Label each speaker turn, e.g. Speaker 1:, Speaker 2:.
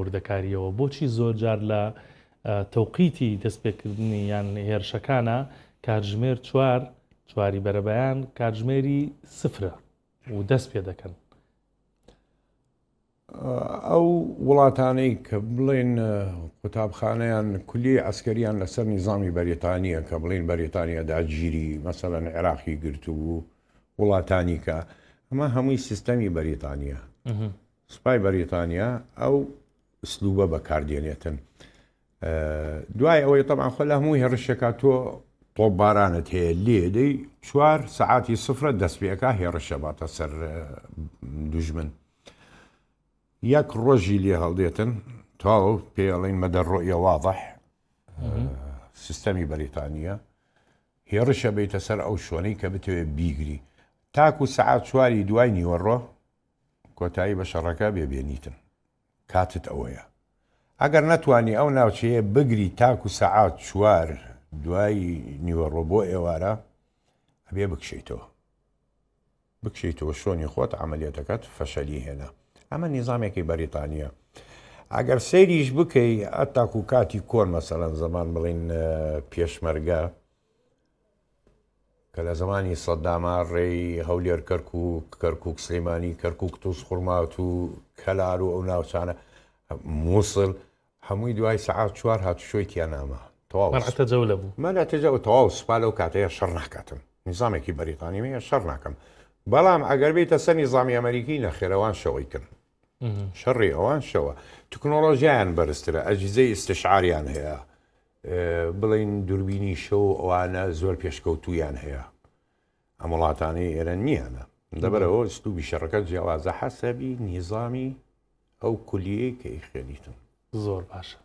Speaker 1: وردەکاریەوە بۆچی زۆر جار لە تەوقیتی دەستپێکردنی یان هێرشەکانە کاتژمێر چواری بەرەبەیان کاتژمێری سفرە و دەست پێ دەکەن.
Speaker 2: ئەو وڵاتانەی کە بڵێن قوتابخانەیان کولی عسکەریان لەسەر نیزامی بەریتانیە کە بڵێن بەریتانیا داگیری مەسەڵەن عێراقی گرت و وڵاتانی کە ئەمە هەمووی سیستەمی بەریتانیا سوپای بەریتانیا ئەو سلوبە بەکاردێنێتن. دوای ئەوەی تەبعاً خۆ لە هەمووی هێرشێکا تۆ تۆپبارانت هەیە لێدەی 4 سەعاتی سفرە دەست پێەکە هێرشە باتە سەر دوژمن. یەک ڕۆژی لێ هەڵدێتن تاو پێڵین مەدە ڕۆیە واضح سیستەمی بەریتانیا هێرشە بیتە سەر ئەو شوێنەی کە بتوێت بیگری تاکو سەعات 4 دوای نیوەڕۆ کۆتایی بە شەڕەکە بێبێنیتن. کاتت ئەوەیە ئەگەر نەتوانی ئەو ناوچەیە بگری تاکو سەعات 4 دوای نیوەڕۆ بۆ ئێوارە ئەبێ بکشیتەوە شۆنی خۆت عملیاتەکەت فەشەلی هێنا. ئەمە نیزامێکی بەریتانیا ئەگەر سەیریش بکەی ئەتاکو کاتی کۆن مەسەڵەن زەمان بڵین پێشمەرگە کە لە زمانی سەدداما ڕێی هەولێر کەرکووک سلێمانی کەرکووک تووس خوڕمات و کەلار و ئەو ناوچانە مووسڵ هەمووی دوای سەعات 4 هاتوشۆی تیانامە
Speaker 1: مەرعتەجەولە بوو
Speaker 2: مەرعتەجەو تەواو سوپا لەو کاتەیە شەڕ ناکاتن. نیزامێکی بەریتانیایە شەڕ ناکەم بەڵام ئەگەر بێتە سەر نیزامی ئەمریکی نەخێرەوان شەوەی کرد شەڕی ئەوان شەوە تکنۆلۆژیایان بەرزترە ئەجیزەی ئستشعاریان هەیە بڵین دووربینی شەو ئەوانە زۆر پێشکەوتویان هەیە ئەم وڵاتانەی ئێرە نییانە دەبەرەوە ئوسلوبی شەڕەکە جیاوازە حەسەبی نیزامی ئەو کولیەی کە ئیخوێنیتن.
Speaker 1: زۆر باشە.